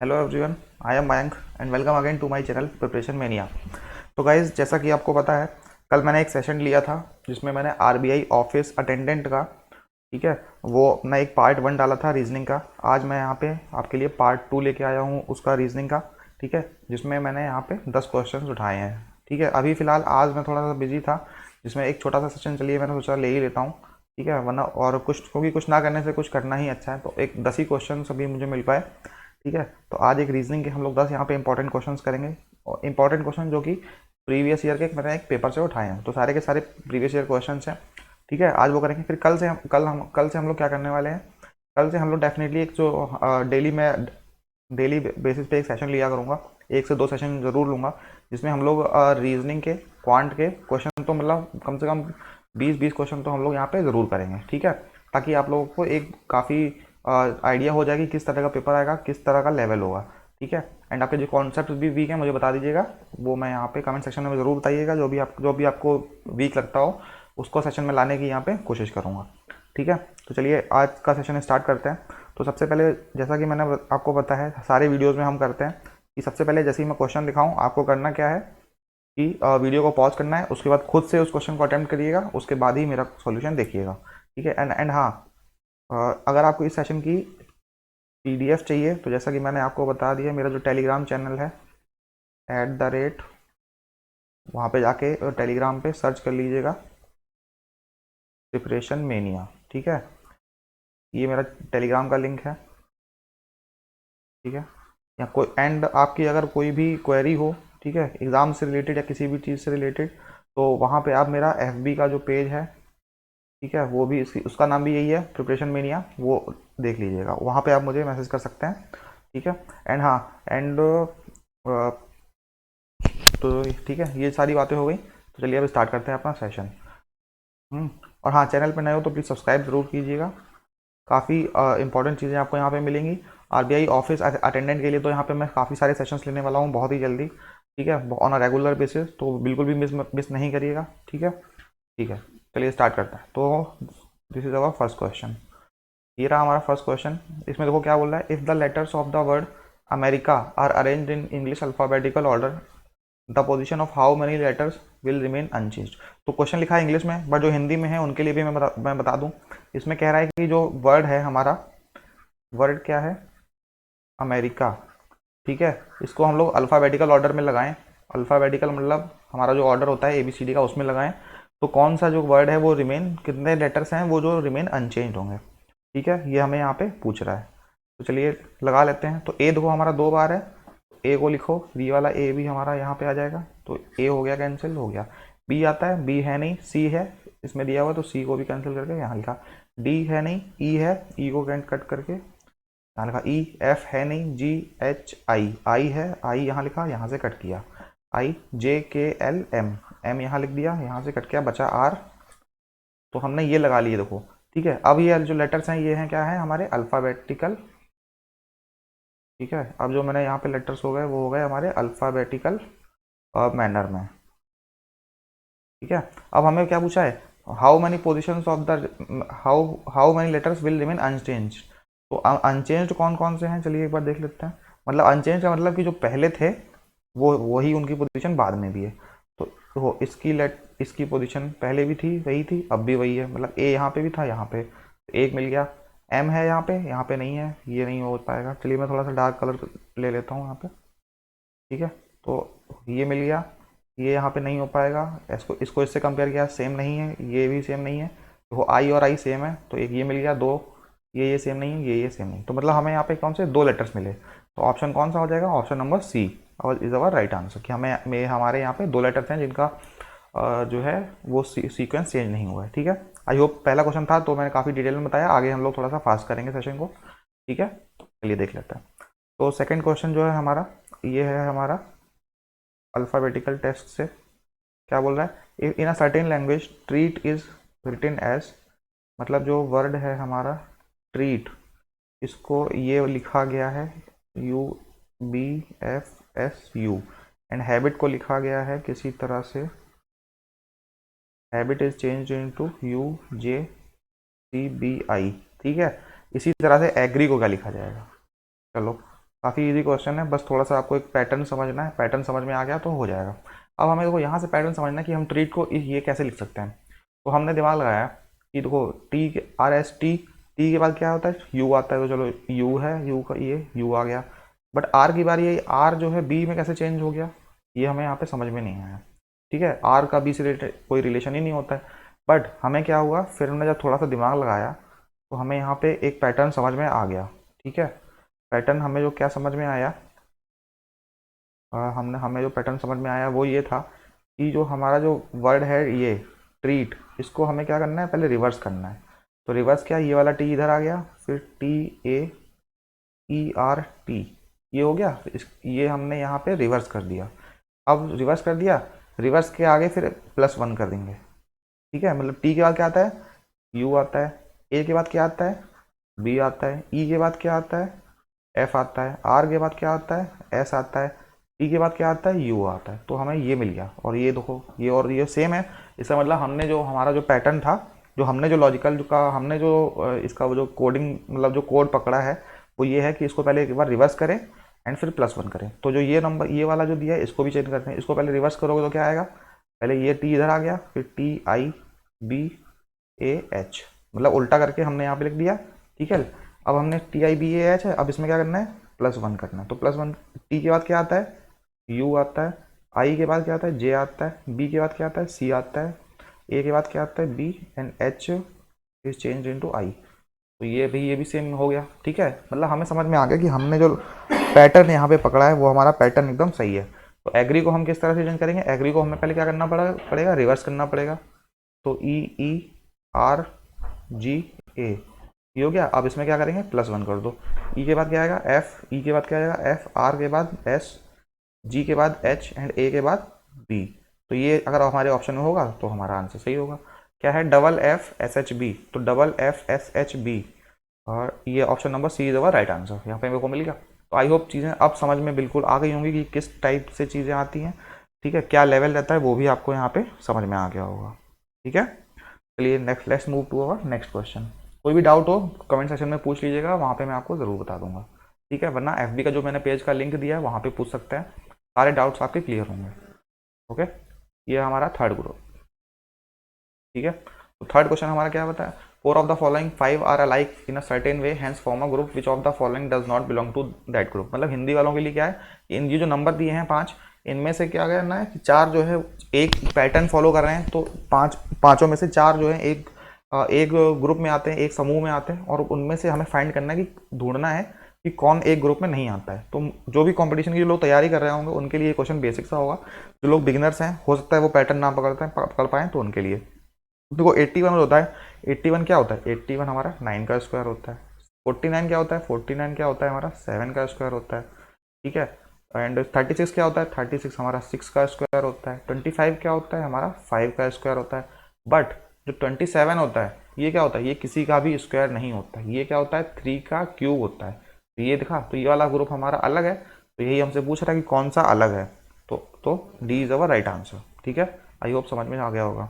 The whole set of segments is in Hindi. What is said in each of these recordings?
Hello everyone, I am Mayank and welcome again to my channel preparation mania. तो गाइज, जैसा कि आपको पता है, कल मैंने एक सेशन लिया था जिसमें मैंने आरबीआई ऑफिस अटेंडेंट का, ठीक है, वो अपना एक पार्ट 1 डाला था रीजनिंग का। आज मैं यहाँ पे आपके लिए पार्ट 2 लेके आया हूँ उसका रीजनिंग का, ठीक है, जिसमें मैंने यहाँ पे 10 क्वेश्चन उठाए हैं। ठीक है, अभी फ़िलहाल आज मैं थोड़ा सा बिजी था, जिसमें एक छोटा सा सेशन चलिए मैंने सोचा ले ही लेता हूँ। ठीक है, वरना और कुछ, क्योंकि कुछ ना करने से कुछ करना ही अच्छा है, तो एक 10 ही क्वेश्चन अभी मुझे मिल पाए। ठीक है, तो आज एक रीजनिंग के हम लोग 10 यहाँ पे इंपॉर्टेंट क्वेश्चंस करेंगे, और इंपॉर्टेंट क्वेश्चन जो कि प्रीवियस ईयर के मैंने एक पेपर से उठाए हैं, तो सारे के सारे प्रीवियस ईयर क्वेश्चंस हैं। ठीक है, आज वो करेंगे। फिर कल से हम लोग क्या करने वाले हैं, कल से हम लोग डेफिनेटली एक जो डेली बेसिस पे एक सेशन लिया करूँगा, 1 से 2 सेशन ज़रूर लूँगा, जिसमें हम लोग रीजनिंग के, क्वांट के क्वेश्चन तो मतलब कम से कम 20-20 क्वेश्चन तो हम लोग यहाँ पे ज़रूर करेंगे। ठीक है, ताकि आप लोगों को एक काफ़ी आइडिया हो जाए कि किस तरह का पेपर आएगा, किस तरह का लेवल होगा। ठीक है, एंड आपके जो कॉन्सेप्ट भी वीक है मुझे बता दीजिएगा, वो मैं यहाँ पे कमेंट सेक्शन में ज़रूर बताइएगा। जो भी आपको वीक लगता हो उसको सेशन में लाने की यहाँ पे कोशिश करूँगा। ठीक है, तो चलिए आज का सेशन स्टार्ट करते हैं। तो सबसे पहले, जैसा कि मैंने आपको पता है, सारे वीडियोज़ में हम करते हैं कि सबसे पहले जैसे ही मैं क्वेश्चन दिखाऊँ, आपको करना क्या है कि वीडियो को पॉज करना है, उसके बाद खुद से उस क्वेश्चन को अटेम्प्ट करिएगा, उसके बाद ही मेरा सॉल्यूशन देखिएगा। ठीक है, एंड हाँ, अगर आपको इस सेशन की पीडीएफ चाहिए तो जैसा कि मैंने आपको बता दिया, मेरा जो टेलीग्राम चैनल है @ वहाँ पे जाके टेलीग्राम पे सर्च कर लीजिएगा प्रिपरेशन मेनिया। ठीक है, ये मेरा टेलीग्राम का लिंक है। ठीक है, या कोई एंड आपकी अगर कोई भी क्वेरी हो, ठीक है, एग्ज़ाम से रिलेटेड या किसी भी चीज़ से रिलेटेड, तो वहाँ पे आप मेरा एफबी का जो पेज है, ठीक है, वो भी उसका नाम भी यही है, प्रिपरेशन मेनिया, वो देख लीजिएगा, वहाँ पे आप मुझे मैसेज कर सकते हैं। ठीक है, एंड हाँ, एंड तो ठीक है, ये सारी बातें हो गई, तो चलिए अब स्टार्ट करते हैं अपना सेशन। और हाँ, चैनल पर नए हो तो प्लीज़ सब्सक्राइब ज़रूर कीजिएगा। काफ़ी इंपॉर्टेंट चीज़ें आपको यहाँ पे मिलेंगी आरबीआई ऑफिस अटेंडेंट के लिए। तो यहाँ पे मैं काफ़ी सारे सेशंस लेने वाला हूँ बहुत ही जल्दी। ठीक है, ऑन अ रेगुलर बेसिस, तो बिल्कुल भी मिस नहीं करिएगा। ठीक है, ठीक है, चलिए स्टार्ट करते हैं। तो this is our first question. ये रहा हमारा फर्स्ट क्वेश्चन। इसमें देखो क्या बोल रहा है, if the letters of the word America are arranged in English alphabetical order, the position of how many letters will remain unchanged. तो क्वेश्चन लिखा है इंग्लिश में, बट जो हिंदी में है उनके लिए भी मैं बता दूं। इसमें कह रहा है कि जो वर्ड है हमारा, वर्ड क्या है, अमेरिका। ठीक है, इसको हम लोग अल्फ़ाबेटिकल ऑर्डर में लगाएं। अल्फ़ाबेटिकल मतलब हमारा जो ऑर्डर होता है ABCD का, उसमें लगाएं। तो कौन सा जो वर्ड है वो रिमेन, कितने लेटर्स हैं वो जो रिमेन अनचेंज होंगे। ठीक है, ये हमें यहाँ पे पूछ रहा है। तो चलिए लगा लेते हैं। तो ए देखो हमारा 2 बार है, ए को लिखो, बी वाला ए भी हमारा यहाँ पे आ जाएगा, तो ए हो गया, कैंसिल हो गया। बी आता है, बी है नहीं, सी है इसमें दिया हुआ, तो सी को भी कैंसिल करके यहाँ लिखा। डी है नहीं, ई है, ई को कट करके यहाँ लिखा। ई, एफ है नहीं, जी, एच, आई, आई है, आई यहाँ लिखा, यहाँ से कट किया। आई, J, K, L, M, M यहाँ लिख दिया, यहाँ से कट किया, बचा आर। तो हमने ये लगा लिए देखो। ठीक है, अब ये जो लेटर्स हैं ये हैं क्या है, हमारे अल्फ़ाबेटिकल। ठीक है, अब जो मैंने यहाँ पे लेटर्स हो गए वो हो गए हमारे अल्फ़ाबेटिकल मैनर में। ठीक है, अब हमें क्या पूछा है, how many position of the, how how many letters will remain unchange. तो अनचेंज्ड कौन कौन से हैं, चलिए एक बार देख लेते हैं। मतलब अनचेंज का मतलब कि जो पहले थे वो वही उनकी पोजीशन बाद में भी है। तो इसकी पोजीशन पहले भी थी, वही थी, अब भी वही है। मतलब ए यहाँ पे भी था, यहाँ पे एक मिल गया। एम है यहाँ पे नहीं है, ये नहीं हो पाएगा। चलिए मैं थोड़ा सा डार्क कलर ले लेता हूँ यहाँ पे। ठीक है, तो ये मिल गया, ये यहाँ पे नहीं हो पाएगा। इसको इसको इससे कंपेयर किया, सेम नहीं है, ये भी सेम नहीं है। तो आई और आई सेम है, तो एक ये मिल गया। दो ये सेम नहीं है, ये सेम नहीं। तो मतलब हमें यहाँ पे कौन से 2 लेटर्स मिले। तो ऑप्शन कौन सा हो जाएगा, ऑप्शन नंबर सी और इज़ अवर राइट आंसर, कि हमारे यहाँ पे 2 लेटर्स हैं जिनका जो है वो सीक्वेंस चेंज नहीं हुआ है। ठीक है, आई होप पहला क्वेश्चन था तो मैंने काफ़ी डिटेल में बताया, आगे हम लोग थोड़ा सा फास्ट करेंगे सेशन को। ठीक है, चलिए देख लेते हैं। तो सेकंड क्वेश्चन जो है हमारा, ये है हमारा अल्फ़ाबेटिकल टेस्ट से। क्या बोल रहा है, in a certain language treat is written as, मतलब जो वर्ड है हमारा ट्रीट, इसको ये लिखा गया है UBFSU, एंड हैबिट को लिखा गया है किसी तरह से, habit is change into UJCBI। ठीक है, इसी तरह से एग्री को क्या लिखा जाएगा, चलो काफ़ी इजी क्वेश्चन है, बस थोड़ा सा आपको एक पैटर्न समझना है, पैटर्न समझ में आ गया तो हो जाएगा। अब हमें देखो यहाँ से पैटर्न समझना है कि हम ट्रीट को ये कैसे लिख सकते हैं। तो हमने दिमाग लगाया कि देखो टी आर एस टी के बाद क्या होता है, यू आता है, तो चलो यू है, यू का ये यू आ गया। बट आर की बारी है, आर जो है बी में कैसे चेंज हो गया, ये हमें यहाँ पे समझ में नहीं आया। ठीक है, आर का बी से रिलेटेड कोई रिलेशन ही नहीं होता है। बट हमें क्या हुआ, फिर हमने जब थोड़ा सा दिमाग लगाया तो हमें यहाँ पे एक पैटर्न समझ में आ गया। ठीक है, पैटर्न हमें जो क्या समझ में आया, हमने हमें जो पैटर्न समझ में आया वो ये था कि जो हमारा जो वर्ड है ये ट्रीट, इसको हमें क्या करना है, पहले रिवर्स करना है। तो रिवर्स क्या, ये वाला टी इधर आ गया, फिर T A E R T, ये हो गया। ये हमने यहाँ पे रिवर्स कर दिया। अब रिवर्स कर दिया, रिवर्स के आगे फिर +1 कर देंगे। ठीक है, मतलब टी के बाद क्या आता है, यू आता है, ए के बाद क्या आता है, बी आता है, ई के बाद क्या आता है, एफ आता है, आर के बाद क्या आता है, एस आता है, टी के बाद क्या आता है, यू आता है। तो हमें ये मिल गया। और ये देखो ये और ये सेम है। इसका मतलब हमने जो हमारा जो पैटर्न था, जो हमने जो लॉजिकल का हमने जो इसका वो जो कोडिंग मतलब जो कोड पकड़ा है वो ये है कि इसको पहले एक बार रिवर्स करें एंड फिर +1 करें। तो जो ये नंबर ये वाला जो दिया है इसको भी चेंज करते हैं। इसको पहले रिवर्स करोगे तो क्या आएगा, पहले ये टी इधर आ गया, फिर T I B A H, मतलब उल्टा करके हमने यहाँ पे लिख दिया। ठीक है, अब हमने T I B A H है, अब इसमें क्या करना है, +1 करना है। तो +1 टी के बाद क्या आता है, यू आता है, आई के बाद क्या आता है, जे आता है, बी के बाद क्या आता है, सी आता है, ए के बाद क्या आता है, B, and H is change into I. तो ये भी सेम हो गया। ठीक है, मतलब हमें समझ में आ गया कि हमने जो पैटर्न यहाँ पे पकड़ा है वो हमारा पैटर्न एकदम सही है। तो एग्री को हम किस तरह से चेंज करेंगे, एग्री को हमें पहले क्या करना पड़ेगा, रिवर्स करना पड़ेगा। तो ई ई आर जी ए, ये हो गया। अब इसमें क्या करेंगे, +1 कर दो। ई के बाद क्या आएगा, एफ, ई के बाद क्या आएगा, एफ, आर के बाद एस, जी के बाद एच, एंड ए के बाद बी। तो ये अगर हमारे ऑप्शन में होगा तो हमारा आंसर सही होगा। क्या है, FFSHB, तो FFSHB, और ये option number C is our right answer, यहाँ पे मेरे को मिल गया। तो आई होप चीज़ें अब समझ में बिल्कुल आ गई होंगी कि किस टाइप से चीज़ें आती हैं। ठीक है, क्या लेवल रहता है वो भी आपको यहाँ पे समझ में आ गया होगा। ठीक है, चलिए next, let's move to our next question. कोई भी डाउट हो कमेंट सेक्शन में पूछ लीजिएगा, वहाँ पे मैं आपको ज़रूर बता दूंगा। ठीक है, वरना FB का जो मैंने पेज का लिंक दिया है वहाँ पे पूछ सकते हैं, सारे डाउट्स आपके क्लियर होंगे। ओके, ये हमारा थर्ड ग्रुप। ठीक है, तो थर्ड क्वेश्चन हमारा क्या बताया, 4 of the following 5 are alike in a certain way, hence form a group, which of the following does not belong to that group। मतलब हिंदी वालों के लिए क्या है, इन ये जो नंबर दिए हैं 5, इनमें से क्या करना है कि 4 जो है एक पैटर्न फॉलो कर रहे हैं, तो पाँचों में से 4 जो है एक ग्रुप में आते हैं, एक समूह में आते हैं, और उनमें से हमें फाइंड करना है कि ढूंढना है कि कौन एक ग्रुप में नहीं आता है। तो जो भी कंपटीशन की जो लोग तैयारी कर रहे होंगे उनके लिए क्वेश्चन बेसिक सा होगा। जो लोग बिगिनर्स हैं, हो सकता है वो पैटर्न ना पकड़ पाएँ, तो उनके लिए देखो 81 होता है। 81 क्या होता है, 81 हमारा 9 का स्क्वायर होता है। 49 क्या होता है, 49 क्या होता है, हमारा 7 का स्क्वायर होता है। ठीक है, एंड 36 क्या होता है, 36 हमारा 6 का स्क्वायर होता है। 25 क्या होता है, हमारा 5 का स्क्वायर होता है। बट जो 27 होता है ये क्या होता है, ये किसी का भी स्क्वायर नहीं होता है, ये क्या होता है, 3 का क्यूब होता है। तो ये देखा, तो ये वाला ग्रुप हमारा अलग है। तो यही हमसे पूछ रहा है कि कौन सा अलग है, तो D is our right answer. ठीक है, आई होप समझ में आ गया होगा।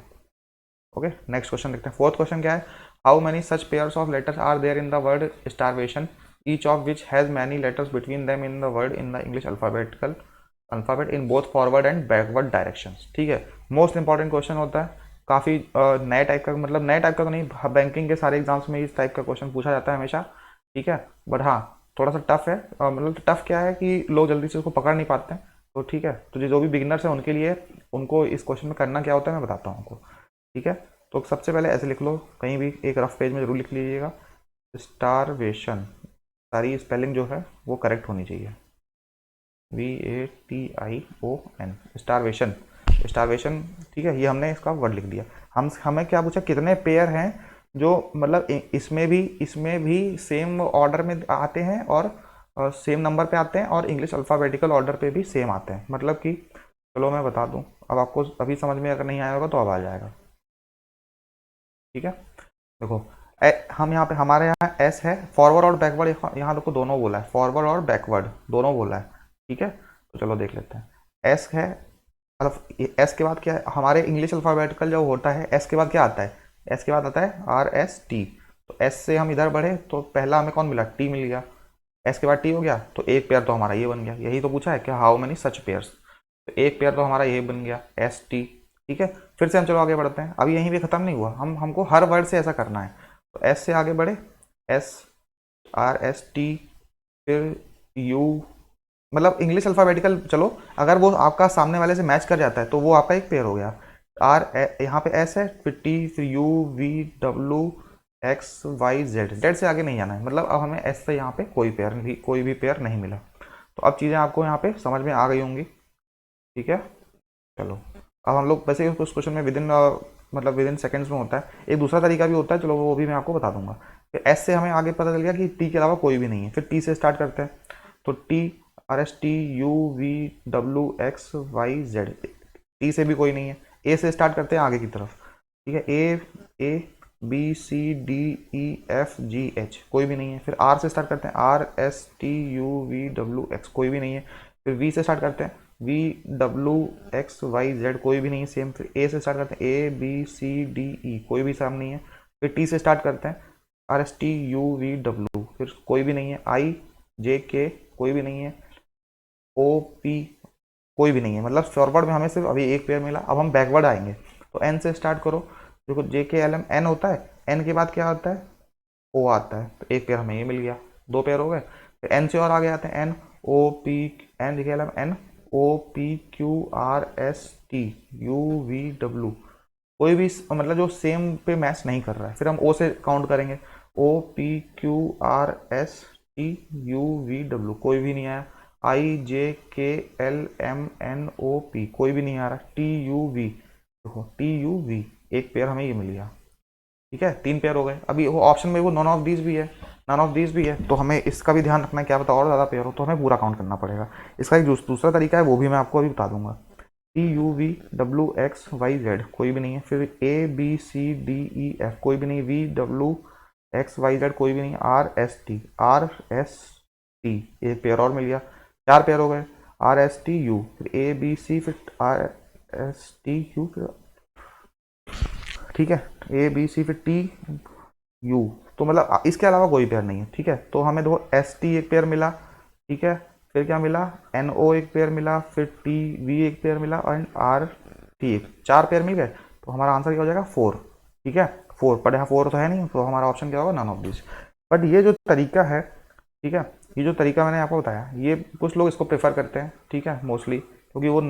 ओके, नेक्स्ट क्वेश्चन देखते हैं। फोर्थ क्वेश्चन क्या है, how many such pairs of letters are there in the word starvation, each of which has many letters between them in the word in the English alphabet in both forward and backward directions. ठीक है, मोस्ट इंपॉर्टेंट क्वेश्चन होता है, काफ़ी नए टाइप का, मतलब नए टाइप का तो नहीं, बैंकिंग के सारे एग्जाम्स में इस टाइप का क्वेश्चन पूछा जाता है हमेशा। ठीक है, बट हाँ थोड़ा सा टफ है, मतलब टफ क्या है कि लोग जल्दी से उसको पकड़ नहीं पाते हैं। तो ठीक है, तो जो भी बिगिनर्स हैं उनके लिए, उनको इस क्वेश्चन में करना क्या होता है मैं बताता हूँ आपको। ठीक है, तो सबसे पहले ऐसे लिख लो, कहीं भी एक रफ पेज में जरूर लिख लीजिएगा, स्टारवेशन, सारी स्पेलिंग जो है वो करेक्ट होनी चाहिए, VATION, स्टारवेशन, स्टारवेशन। ठीक है, ये हमने इसका वर्ड लिख दिया। हमें क्या पूछा, कितने पेयर हैं जो मतलब इसमें भी सेम ऑर्डर में आते हैं और सेम नंबर पे आते हैं, और इंग्लिश अल्फ़ाबेटिकल ऑर्डर पे भी सेम आते हैं। मतलब कि चलो मैं बता दूं, अब आपको अभी समझ में अगर नहीं आया होगा तो अब आ जाएगा। ठीक है, देखो हम यहाँ पे, हमारे यहाँ एस है, फॉरवर्ड और बैकवर्ड, यहाँ देखो दोनों बोला है, फॉरवर्ड और बैकवर्ड दोनों बोला है। ठीक है, तो चलो देख लेते हैं। एस है, मतलब एस के बाद क्या है, हमारे इंग्लिश अल्फ़ाबेटिकल जो होता है एस के बाद क्या आता है, एस के बाद आता है RST। तो एस से हम इधर बढ़े तो पहला हमें कौन मिला, टी मिल गया। एस के बाद टी हो गया, तो एक पेयर तो हमारा ये बन गया। यही तो पूछा है कि हाउ मेनी सच पेयर्स, तो एक पेयर तो हमारा ये बन गया एस टी। ठीक है, फिर से हम चलो आगे बढ़ते हैं। अभी यहीं भी खत्म नहीं हुआ, हमको हर वर्ड से ऐसा करना है। तो एस से आगे बढ़े, एस आर एस टी, फिर यू, मतलब इंग्लिश अल्फ़ाबेटिकल चलो, अगर वो आपका सामने वाले से मैच कर जाता है तो वो आपका एक पेयर हो गया। आर, यहाँ पे एस है, फिर टी, फिर U V W X Y Z, Z से आगे नहीं जाना है, मतलब अब हमें एस से यहाँ पे कोई भी पेयर नहीं मिला। तो अब चीज़ें आपको यहाँ पे समझ में आ गई होंगी। ठीक है, चलो अब हम लोग वैसे उस क्वेश्चन में मतलब विद इन सेकेंड्स में होता है। एक दूसरा तरीका भी होता है, चलो वो भी मैं आपको बता दूंगा। फिर एस से हमें आगे पता चल गया कि टी के अलावा कोई भी नहीं है, फिर टी से स्टार्ट करते हैं। तो T, R S T U V W X Y Z, T से भी कोई नहीं है। ए से स्टार्ट करते हैं आगे की तरफ। ठीक है, A B C D E F G H, कोई भी नहीं है। फिर आर से स्टार्ट करते हैं, are S T U V W x, कोई भी नहीं है। फिर वी से स्टार्ट करते हैं, V W X Y Z, कोई भी नहीं है, सेम। फिर ए से स्टार्ट करते हैं, ए बी सी डी ई, कोई भी सामने नहीं है। फिर टी से स्टार्ट करते हैं, are S T U V W, फिर कोई भी नहीं है। आई जे के, कोई भी नहीं है। ओ पी, कोई भी नहीं है। मतलब फॉरवर्ड में हमें सिर्फ अभी एक पेयर मिला। अब हम बैकवर्ड आएंगे, तो एन से स्टार्ट करो। देखो जे के एल एम एन होता है, एन के बाद क्या आता है, ओ आता है, तो एक पेयर हमें ये मिल गया, दो पेयर हो गए। फिर एन से और आगे आते हैं, N O P, N J K L M N O P Q R S T U V W, कोई भी मतलब जो सेम पे मैच नहीं कर रहा है। फिर हम ओ से काउंट करेंगे, O P Q R S T U V W, कोई भी नहीं आया। I J K L M N O P, कोई भी नहीं आ रहा। टी यू वी, देखो टी यू वी, एक पेयर हमें ये मिल गया। ठीक है, तीन पेयर हो गए। अभी वो ऑप्शन में वो नॉन ऑफ दीज भी है, नॉन ऑफ दीज भी है, तो हमें इसका भी ध्यान रखना है, क्या पता और ज़्यादा पेयर हो तो हमें पूरा काउंट करना पड़ेगा। इसका एक दूसरा तरीका है, वो भी मैं आपको अभी बता दूंगा। T U V W X Y Z, कोई भी नहीं है। फिर A B C D E F, कोई भी नहीं। V W X Y Z, कोई भी नहीं। आर एस टी, एक पेयर और मिल गया, चार पेयर हो गए। आर एस टी यू, फिर ए बी सी, फिर आर एस टी यू, फिर ठीक है ए बी सी, फिर टी यू, तो मतलब इसके अलावा कोई पेयर नहीं है। ठीक है, तो हमें देखो एस टी एक पेयर मिला। ठीक है, फिर क्या मिला, एन ओ एक पेयर मिला, फिर टी वी एक पेयर मिला, और आर टी एक, चार पेयर मिल गए। तो हमारा आंसर क्या हो जाएगा, फोर। ठीक है, फोर, पर यहाँ फोर तो है नहीं, तो हमारा ऑप्शन क्या होगा, नन ऑफ दिस। बट ये जो तरीका है, ठीक है, ये जो तरीका मैंने आपको बताया, ये कुछ लोग इसको प्रेफर करते हैं। ठीक है, मोस्टली क्योंकि वो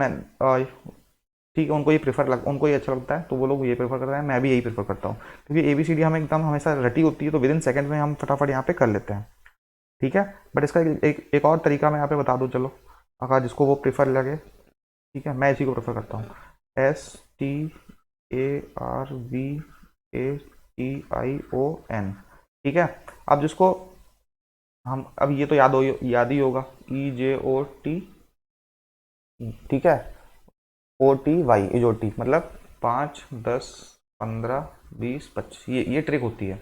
ठीक है, उनको ये अच्छा लगता है, तो वो लोग ये प्रेफर करते हैं। मैं भी यही प्रेफर करता हूँ, क्योंकि ए बी सी डी हमें एकदम हमेशा रटी होती है, तो विद इन सेकंड में हम फटाफट यहाँ पे कर लेते हैं। ठीक है, बट इसका एक और तरीका मैं यहाँ पे बता दूँ, चलो, अगर जिसको वो प्रेफर लगे। ठीक है, मैं इसी को प्रेफर करता हूँ, S T A R V A T I O N. ठीक है, अब जिसको हम, अब ये तो याद ही होगा, ई जे ओ टी। ठीक है, O T Y is O T, मतलब 5, 10, 15, 20, 25, ये ट्रिक होती है।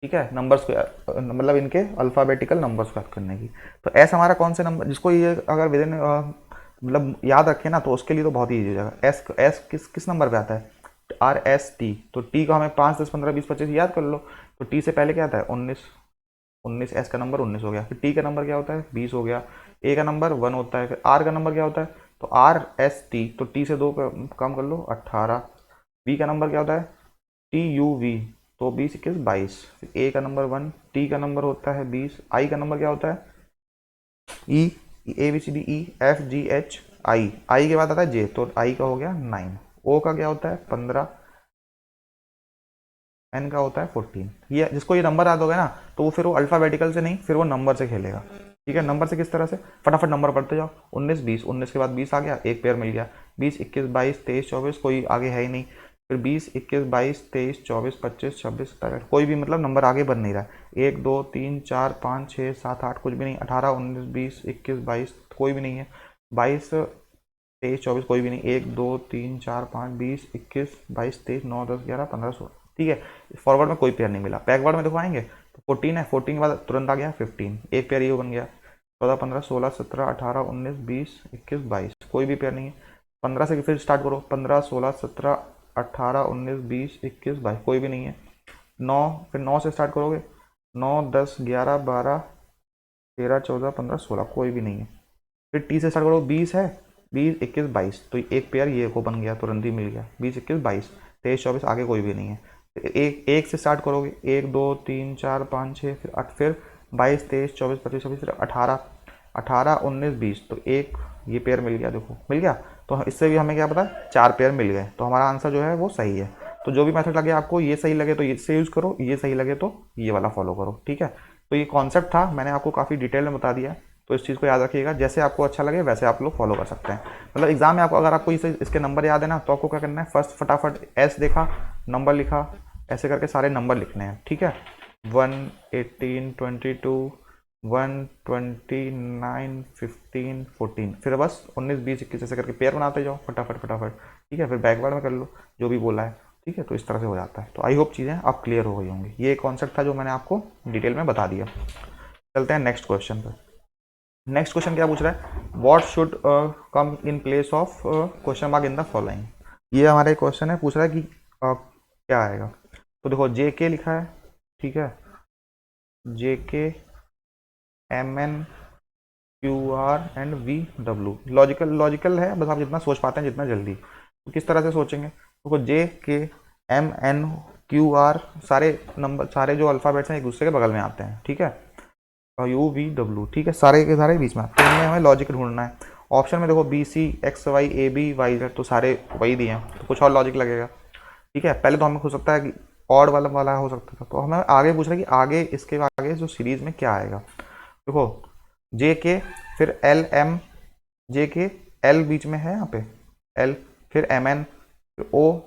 ठीक है, नंबर्स को मतलब इनके अल्फ़ाबेटिकल नंबर्स को याद करने की। तो एस हमारा कौन से नंबर, जिसको ये अगर विद इन मतलब याद रखे ना, तो उसके लिए तो बहुत ही ईजी हो जाएगा। एस एस किस किस नंबर पे आता है, आर एस टी, तो टी को हमें 5, 10, 15, 20, 25 याद कर लो। तो टी से पहले क्या आता है, 19, 19, एस का नंबर 19 हो गया। फिर टी का नंबर क्या होता है, 20 हो गया। ए का नंबर 1 होता है। फिर आर का नंबर क्या होता है, तो आर एस टी, तो टी से 2 कम कर लो, 18। बी का नंबर क्या होता है, टी यू वी, तो 20, 21, 22। फिर ए का नंबर 1, टी का नंबर होता है 20। आई का नंबर क्या होता है, E, A B C D E F G H I, I के बाद आता है जे, तो आई का हो गया 9। ओ का क्या होता है 15, एन का होता है 14। ये जिसको ये नंबर याद हो गया ना, तो वो फिर वो अल्फाबेटिकल से नहीं, फिर वो नंबर से खेलेगा। ठीक है, नंबर से किस तरह से, फटाफट नंबर पढ़ते जाओ। 19, 20, 19 के बाद 20 आ गया, एक पेयर मिल गया। 20, 21, 22, 23, 24, कोई आगे है ही नहीं। फिर 20, 21, 22, 23, 24, 25, 26, 27, कोई भी मतलब नंबर आगे बन नहीं रहा है। 1, 2, 3, 4, 5, 6, 7, 8, कुछ भी नहीं। 18, 19, 20, 21, 22, कोई भी नहीं है। 22, 23, 24, कोई भी नहीं। 1, 2, 3, 4, 5, 20, 21, 22, 23, 9, 10, 11, 15, 16। ठीक है, फॉरवर्ड में कोई पेयर नहीं मिला। बैकवर्ड में देखो आएंगे, तो 14 है, 14 के बाद तुरंत आ गया 15, एक पेयर ये बन गया। 14, 15, 16, 17, 18, 19, 20, 21, 22, कोई भी पेयर नहीं है। 15 से फिर स्टार्ट करो, 15, 16, 17, 18, 19, 20, 21, 22, कोई भी नहीं है। 9, फिर 9 से स्टार्ट करोगे, 9, 10, 11, 12, 13 14 15 16 कोई भी नहीं है। फिर टी से स्टार्ट करो, 20 है, 20 21 22, तो एक पेयर ये को बन गया, तुरंत ही मिल गया, 20 21 22, 23 24 आगे कोई भी नहीं है। फिर एक से स्टार्ट करोगे, 1 2 3 4 5 6, फिर 8, फिर 22 23 24 25 26, फिर 18 18 19 20, तो एक ये पेयर मिल गया, देखो मिल गया। तो इससे भी हमें क्या पता, 4 पेयर मिल गए, तो हमारा आंसर जो है वो सही है। तो जो भी मेथड लगे आपको, ये सही लगे तो इससे यूज़ करो, ये सही लगे तो ये वाला फॉलो करो, ठीक है। तो ये कॉन्सेप्ट था, मैंने आपको काफ़ी डिटेल में बता दिया, तो इस चीज़ को याद रखिएगा, जैसे आपको अच्छा लगे वैसे आप लोग फॉलो कर सकते हैं। मतलब एग्जाम में आपको, अगर आपको इसके नंबर याद है ना, तो आपको क्या करना है, फर्स्ट फटाफट एस देखा, नंबर लिखा, ऐसे करके सारे नंबर लिखने हैं, ठीक है। 1 18 22 1 29 15 14, फिर बस 19 20 21 ऐसे करके पेयर बनाते जाओ फटाफट फटाफट, ठीक है। फिर बैकवर्ड में कर लो जो भी बोला है, ठीक है। तो इस तरह से हो जाता है। तो आई होप चीज़ें आप क्लियर हो गई होंगी। ये कॉन्सेप्ट था जो मैंने आपको डिटेल में बता दिया। चलते हैं नेक्स्ट क्वेश्चन पर। नेक्स्ट क्वेश्चन क्या पूछ रहा है, what should come in place of question mark in the following. ये हमारा क्वेश्चन है, पूछ रहा है कि क्या आएगा। तो देखो जे के लिखा है, ठीक है, J K M N Q R and V W. Logical है, बस आप जितना सोच पाते हैं जितना जल्दी। तो किस तरह से सोचेंगे, देखो जे K M N Q are, सारे नंबर, सारे जो अल्फ़ाबेट्स हैं एक दूसरे के बगल में आते हैं, ठीक है। और यू वी डब्ल्यू, ठीक है, सारे के सारे बीच में। तो इनमें हमें लॉजिक ढूंढना है। ऑप्शन में देखो B C X Y A B Y Z, तो सारे वही दिए हैं, तो कुछ और लॉजिक लगेगा, ठीक है। पहले तो हमें हो सकता है कि ऑड वाला वाला हो सकता था, तो हमें आगे पूछ रहा है कि आगे इसके आगे जो सीरीज में क्या आएगा। देखो जे के, फिर एल एम, जे के एल बीच में है यहाँ पे, एल, फिर एम एन, फिर ओ,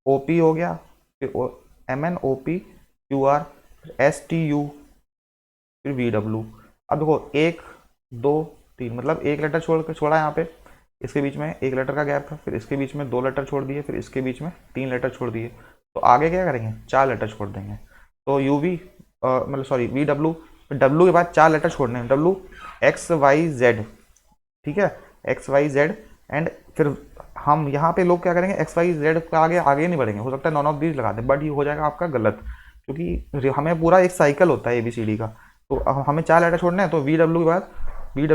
ओ पी हो गया, फिर O M N O P Q R, फिर एस टी यू, फिर वी डब्ल्यू। अब देखो 1 2 3, मतलब एक लेटर छोड़ा यहाँ पे, इसके बीच में एक लेटर का गैप था, फिर इसके बीच में 2 लेटर छोड़ दिए, फिर इसके बीच में 3 लेटर छोड़ दिए, तो आगे क्या करेंगे, 4 लेटर छोड़ देंगे। तो यू वी, मतलब सॉरी वी डब्ल्यू, डब्ल्यू के बाद 4 लेटर छोड़ने हैं, डब्ल्यू एक्स वाई जेड, ठीक है, एक्स वाई जेड। एंड फिर हम यहाँ पे लोग क्या करेंगे, एक्स वाई जेड का आगे आगे नहीं बढ़ेंगे, हो सकता है नॉन ऑफ दीज लगा दें, बट ये हो जाएगा आपका गलत, क्योंकि हमें पूरा एक साइकिल होता है एबीसीडी का। तो हमें 4 लेटर छोड़ना है, तो वी डब्ल्यू के बाद V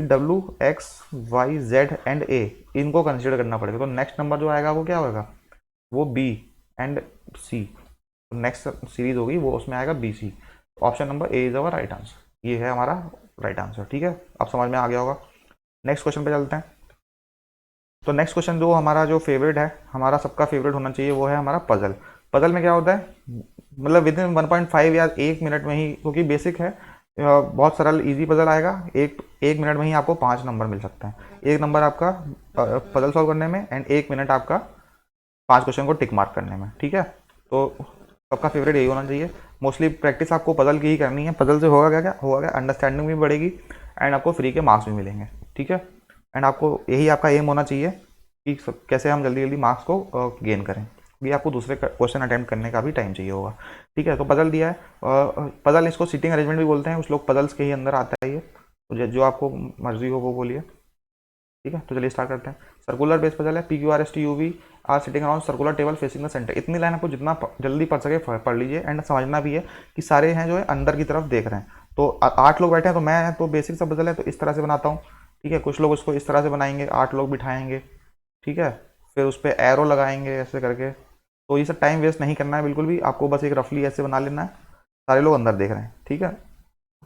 W X Y Z and A, इनको कंसिडर करना पड़ेगा। तो नेक्स्ट नंबर जो आएगा वो क्या होगा, वो B and C, next series होगी वो, उसमें आएगा B C. Option number A is our right answer, ये है हमारा राइट आंसर, ठीक है। अब समझ में आ गया होगा। नेक्स्ट क्वेश्चन पे चलते हैं। तो नेक्स्ट क्वेश्चन जो हमारा जो फेवरेट है, हमारा सबका फेवरेट होना चाहिए, वो है हमारा पजल। पजल में क्या होता है, मतलब विद इन 1.5 या 1 मिनट में ही, क्योंकि बेसिक है, बहुत सरल इजी पजल आएगा, एक मिनट में ही आपको 5 नंबर मिल सकता है, एक नंबर आपका पजल सॉल्व करने में, एंड 1 मिनट आपका 5 क्वेश्चन को टिक मार्क करने में, ठीक है। तो सबका फेवरेट यही होना चाहिए। मोस्टली प्रैक्टिस आपको पजल की ही करनी है। पजल से होगा क्या क्या होगा क्या, अंडरस्टैंडिंग भी बढ़ेगी, एंड आपको फ्री के मार्क्स भी मिलेंगे, ठीक है। एंड आपको यही आपका एम होना चाहिए कि कैसे हम जल्दी जल्दी मार्क्स को गेन करें। ये आपको दूसरे क्वेश्चन अटैम्प्ट करने का भी टाइम चाहिए होगा, ठीक है। तो पजल दिया है, पजल इसको सीटिंग अरेंजमेंट भी बोलते हैं, कुछ लोग पजल्स के ही अंदर आता है ये, तो जो आपको मर्जी हो वो बोलिए, ठीक है। तो चलिए स्टार्ट करते हैं। सर्कुलर बेस पजल है, P Q R S T U V are sitting around circular table facing the centre. इतनी लाइन आपको जितना जल्दी पढ़ सके पढ़ लीजिए, एंड समझना भी है कि सारे हैं जो है अंदर की तरफ देख रहे हैं। तो 8 लोग बैठे हैं, तो मैं तो बेसिक सा पजल है तो इस तरह से बनाता हूँ, ठीक है। कुछ लोग इसको इस तरह से बनाएंगे, 8 लोग बिठाएंगे, ठीक है, फिर उस पर एरो लगाएंगे ऐसे करके। तो ये सब टाइम वेस्ट नहीं करना है बिल्कुल भी, आपको बस एक रफली ऐसे बना लेना है, सारे लोग अंदर देख रहे हैं, ठीक है।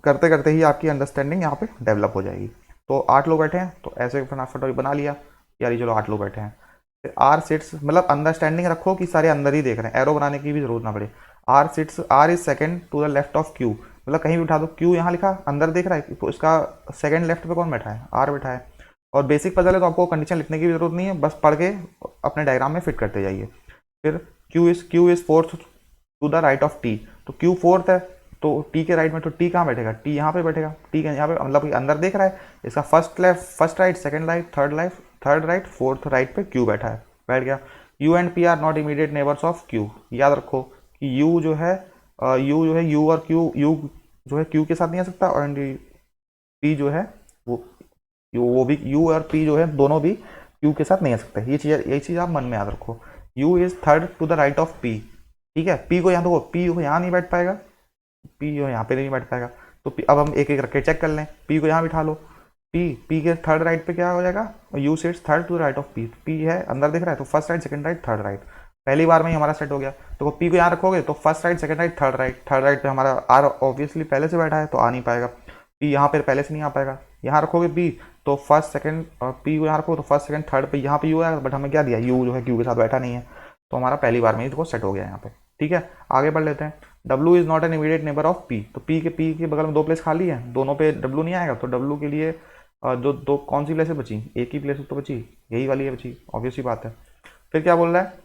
करते करते ही आपकी अंडरस्टैंडिंग यहाँ पे डेवलप हो जाएगी। तो 8 लोग बैठे हैं, तो ऐसे फटाफट बना लिया यार, चलो 8 लोग बैठे हैं। फिर आर सिट्स, मतलब अंडरस्टैंडिंग रखो कि सारे अंदर ही देख रहे हैं, एरो बनाने की भी जरूरत ना पड़े। R sits, R is second to the left of Q, मतलब कहीं भी उठा दो, क्यू यहाँ लिखा अंदर देख रहा है, तो इसका सेकंड लेफ्ट पे कौन बैठा है, आर बैठा है। और बेसिक पजल है तो आपको कंडीशन लिखने की भी जरूरत नहीं है, बस पढ़ के अपने डायग्राम में फिट करते जाइए। फिर Q is fourth to the right of T, तो क्यू फोर्थ है, तो टी के राइट में, तो टी कहाँ बैठेगा, टी यहाँ पे बैठेगा, टी यहाँ पे, मतलब अंदर देख रहा है, इसका first left, first right, second right, third right, fourth right पे क्यू बैठा है, बैठ गया। You and P are not immediate neighbours of Q, याद रखो कि यू जो है यू और क्यू, यू जो है क्यू के साथ नहीं आ सकता, और पी जो है वो भी, यू और पी जो है दोनों भी क्यू के साथ नहीं आ सकते। ये चीज़ आप मन में याद रखो। U is third to the right of P, ठीक है। पी को यहाँ देखो, पी को यहाँ नहीं बैठ पाएगा, पी जो यहाँ पे नहीं बैठ पाएगा, तो अब हम एक एक रख के चेक कर लें। पी को यहाँ बिठा लो, पी के थर्ड राइट पे क्या हो जाएगा, U sits third to right of P है अंदर दिख रहा है, तो first right second right third right, पहली बार में ही हमारा सेट हो गया। तो पी को यहाँ रखोगे तो first right second right third right पे हमारा आर ऑब्वियसली पहले से बैठा है तो आ नहीं पाएगा, पी यहाँ पे पहले से नहीं आ पाएगा। यहाँ रखोगे पी तो फर्स्ट सेकंड, पी को यहाँ रखोगे तो फर्स्ट सेकंड थर्ड पे यहाँ पे यू आएगा, बट हमें क्या दिया, यू जो है क्यू के साथ बैठा नहीं है, तो हमारा पहली बार में ही देखो सेट हो गया यहाँ पे। ठीक है, आगे बढ़ लेते हैं। W is not an immediate neighbour of P, तो P के बगल में दो प्लेस खाली है, दोनों पे W नहीं आएगा, तो W के लिए जो दो कौन सी प्लेसेस बची, एक ही प्लेस तो बची, यही वाली है बची, ऑब्वियस ही बात है। फिर क्या बोल रहा है,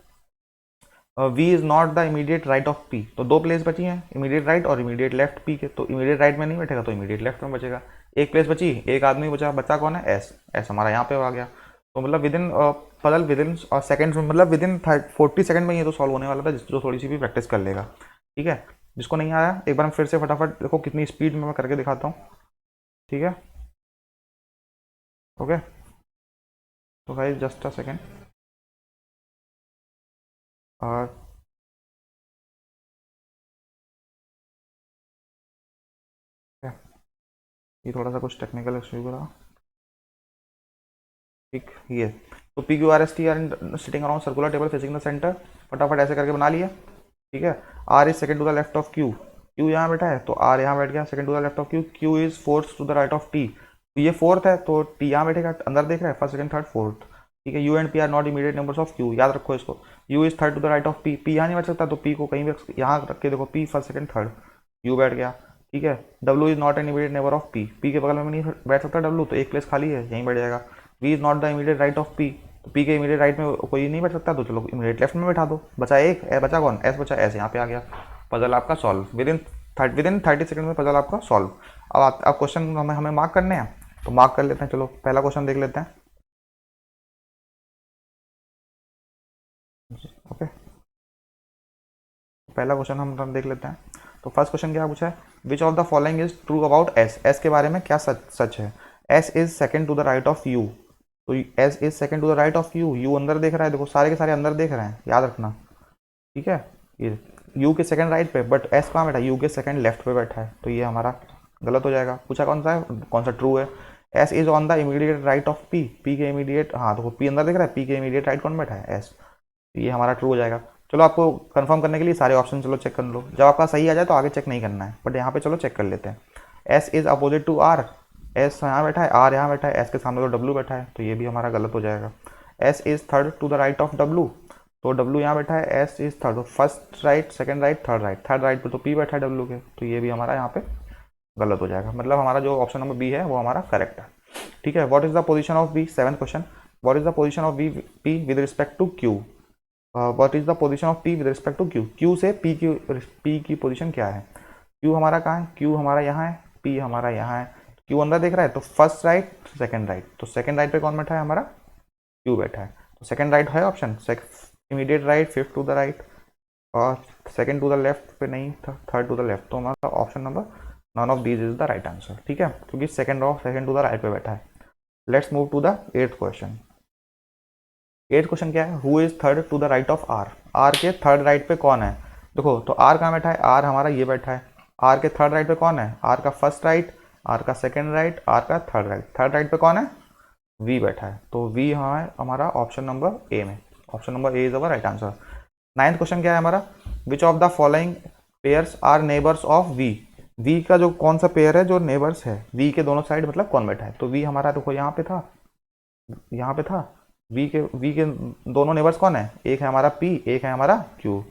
V is not the immediate right of P, तो दो प्लेस बची हैं, इमीडिएट राइट और इमीडिएट लेफ्ट P के, तो इमीडिएट राइट में नहीं बैठेगा तो इमीडिएट लेफ्ट में बचेगा। एक प्लेस बची, एक आदमी बचा कौन है, S हमारा यहाँ पे आ गया। तो मतलब विदिन सेकंड, मतलब विदिन 40 सेकंड में ये तो सॉल्व होने वाला था, जो थोड़ी सी भी प्रैक्टिस कर लेगा। ठीक है, जिसको नहीं आया एक बार फिर से फटाफट देखो कितनी स्पीड में मैं करके दिखाता हूँ। ठीक है, ओके, तो भाई जस्ट अ सेकेंड। और ये थोड़ा सा कुछ टेक्निकल इशू रहा। ठीक, ये तो P Q R S T are sitting around circular table facing the centre, फटाफट ऐसे करके बना लिया। ठीक है, R is second to the left of Q, Q यहाँ बैठा है तो आर यहाँ बैठ गया second to the left of Q, Q is fourth to the right of T, तो ये फोर्थ है तो टी यहाँ बैठेगा, अंदर देख रहा है फर्स्ट सेकंड थर्ड फोर्थ। ठीक है, U and P are not immediate numbers of Q, याद रखो इसको, U is third to the right of P, यहाँ नहीं बैठ सकता तो पी को कहीं भी यहाँ रख के देखो, P first second third, you बैठ गया। ठीक है, W is not an immediate neighbour of P के बगल में नहीं बैठ सकता डब्ल्यू, तो एक प्लेस खाली है यहीं बैठ जाएगा। V is not the immediate right of P, तो पी के इमीडिएट राइट में कोई नहीं बैठ सकता, तो चलो इमीडिएट लेफ्ट में बैठा दो, बचा एक, बचा कौन, एस बचा, एस यहाँ पे आ गया। पजल आपका सॉल्व विदिन 30 सेकंड में, पजल आपका सॉल्व। अब क्वेश्चन हमें मार्क करने हैं, तो मार्क कर लेते हैं। चलो पहला क्वेश्चन देख लेते हैं। ओके, पहला क्वेश्चन हम देख लेते हैं। तो फर्स्ट क्वेश्चन क्या पूछा है, which of the following is true about S, S के बारे में क्या सच है। S is second to the right of you, तो S is second to the right of you, you अंदर देख रहा है, देखो सारे के सारे अंदर देख रहे हैं, याद रखना। ठीक है, ये यू के सेकंड राइट पे, बट एस कहाँ बैठा है, यू के सेकंड लेफ्ट पे बैठा है, तो ये हमारा गलत हो जाएगा। पूछा कौन सा है, कौन सा ट्रू है। S is on the immediate right of P, P के इमीडिएट, हाँ देखो पी अंदर दिख रहा है, पी के इमीडिएट राइट कौन बैठा है, एस, ये हमारा ट्रू हो जाएगा। चलो आपको कंफर्म करने के लिए सारे ऑप्शन चलो चेक कर लो, जब आपका सही आ जाए तो आगे चेक नहीं करना है, बट यहाँ पे चलो चेक कर लेते हैं। S is opposite to R, S यहाँ बैठा है, आर यहाँ बैठा है, एस के सामने तो डब्ल्यू बैठा है, तो ये भी हमारा गलत हो जाएगा। S is third to the right of W, तो डब्ल्यू यहाँ बैठा है, S is third, first right second right third right पे तो पी बैठा है डब्ल्यू के, तो ये भी हमारा यहाँ पे गलत हो जाएगा, मतलब हमारा जो ऑप्शन नंबर बी है वो हमारा करेक्ट है। ठीक है, what is the position of B, seventh question, what is the position of B P with respect to Q, what is the position of P with respect to Q, Q से पी की पोजीशन क्या है। क्यू हमारा कहाँ है, क्यू हमारा यहाँ है, पी हमारा यहाँ है, क्यू अंदर देख रहा है तो फर्स्ट राइट सेकंड राइट, तो सेकंड राइट पे कौन बैठा है, हमारा क्यू बैठा है, तो सेकंड राइट है option, immediate right, fifth to the right, और सेकंड टू द लेफ्ट पे नहीं, थर्ड टू द लेफ्ट, तो हमारा option number none of these is the right answer. ठीक है, क्योंकि सेकंड टू द राइट पे बैठा है। Let's move to the eighth question. Eighth question क्या है, who is third to the right of R, R के थर्ड राइट पे कौन है। देखो तो आर कहाँ बैठा है, आर हमारा ये बैठा है, आर के थर्ड राइट पे कौन है, आर का फर्स्ट राइट, आर का सेकंड राइट, आर का थर्ड राइट पे कौन है, वी बैठा है, तो वी यहाँ है हमारा ऑप्शन नंबर ए में, option number A is our right answer. Ninth question क्या है हमारा, which of the following pairs are neighbours of V, V का जो कौन सा पेयर है जो नेबर्स है, वी के दोनों साइड मतलब कौन बैठा है, तो वी हमारा देखो यहाँ पे था, यहाँ पे था, वी के दोनों नेबर्स कौन है, एक है हमारा पी, एक है हमारा क्यू,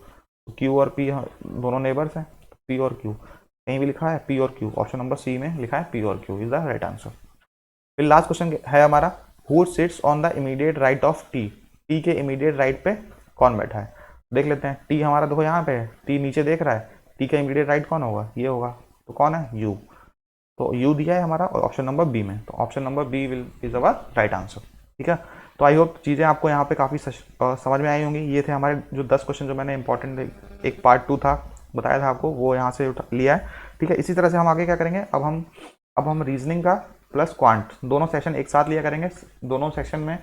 क्यू और पी दोनों नेबर्स हैं, पी और क्यू, कहीं भी लिखा है पी और क्यू, ऑप्शन नंबर सी में लिखा है पी और Q is the right answer. फिर लास्ट क्वेश्चन है हमारा, who sits on the immediate right of T, T के इमीडिएट राइट पे कौन बैठा है, देख लेते हैं। टी हमारा देखो यहाँ पे है, टी नीचे देख रहा है, टी का इमीडिएट राइट कौन होगा, ये होगा, तो कौन है, यू, तो यू दिया है हमारा ऑप्शन नंबर बी में, तो option number B will is our right answer. ठीक है, तो आई होप चीज़ें आपको यहाँ पे काफ़ी समझ में आई होंगी। ये थे हमारे जो 10 क्वेश्चन जो मैंने इंपॉर्टेंट, एक पार्ट 2 था बताया था आपको, वो यहाँ से लिया है। ठीक है, इसी तरह से हम आगे क्या करेंगे, अब हम रीजनिंग का प्लस क्वांट दोनों सेशन एक साथ लिया करेंगे, दोनों सेक्शन में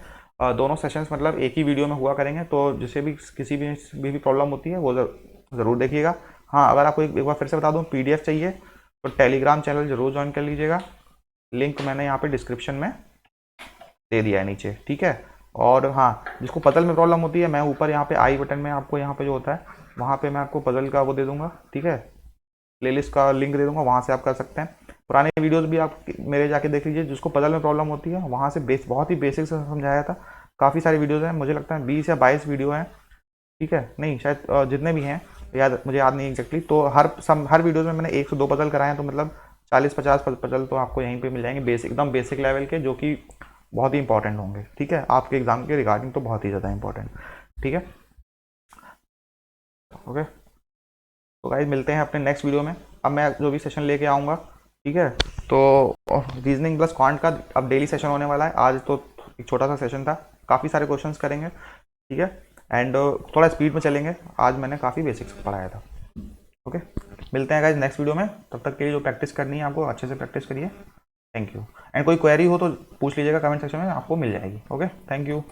दोनों सेशंस मतलब एक ही वीडियो में हुआ करेंगे, तो जिसे भी किसी भी प्रॉब्लम होती है वो ज़रूर देखिएगा। हाँ, अगर आपको एक बार फिर से बता दूँ, PDF चाहिए तो टेलीग्राम चैनल जरूर ज्वाइन कर लीजिएगा, लिंक मैंने यहाँ पे डिस्क्रिप्शन में दे दिया है नीचे, ठीक है। और हाँ, जिसको पजल में प्रॉब्लम होती है, मैं ऊपर यहाँ पे आई बटन में आपको यहाँ पे जो होता है वहाँ पे मैं आपको पजल का वो दे दूंगा, ठीक है, प्लेलिस्ट का लिंक दे दूंगा, वहाँ से आप कर सकते हैं। पुराने वीडियोस भी आप मेरे जाके देख लीजिए, जिसको पजल में प्रॉब्लम होती है वहाँ से बहुत ही बेसिक से समझाया था। काफ़ी सारे वीडियोज़ हैं, मुझे लगता है 20 या 22 वीडियो हैं, ठीक है, नहीं शायद जितने भी हैं मुझे याद नहीं एग्जैक्टली। तो हर वीडियोज़ में मैंने 1 से 2 पजल कराए हैं, तो मतलब 40-50 पजल तो आपको यहीं पे मिल जाएंगे, एकदम बेसिक लेवल के, जो कि बहुत ही इंपॉर्टेंट होंगे, ठीक है, आपके एग्जाम के रिगार्डिंग तो बहुत ही ज़्यादा इंपॉर्टेंट, ठीक है। ओके, तो गाइस मिलते हैं अपने नेक्स्ट वीडियो में। अब मैं जो भी सेशन लेके आऊँगा, ठीक है, तो रीजनिंग प्लस क्वांट का अब डेली सेशन होने वाला है। आज तो एक छोटा सा सेशन था, काफ़ी सारे क्वेश्चंस करेंगे, ठीक है, एंड थोड़ा स्पीड में चलेंगे। आज मैंने काफ़ी बेसिक्स पढ़ाया था। ओके, मिलते हैं गाइस नेक्स्ट वीडियो में। तब तक के लिए जो प्रैक्टिस करनी है आपको, अच्छे से प्रैक्टिस करिए। Thank you. एंड कोई क्वेरी हो तो पूछ लीजिएगा कमेंट सेक्शन में, आपको मिल जाएगी। Okay, thank you.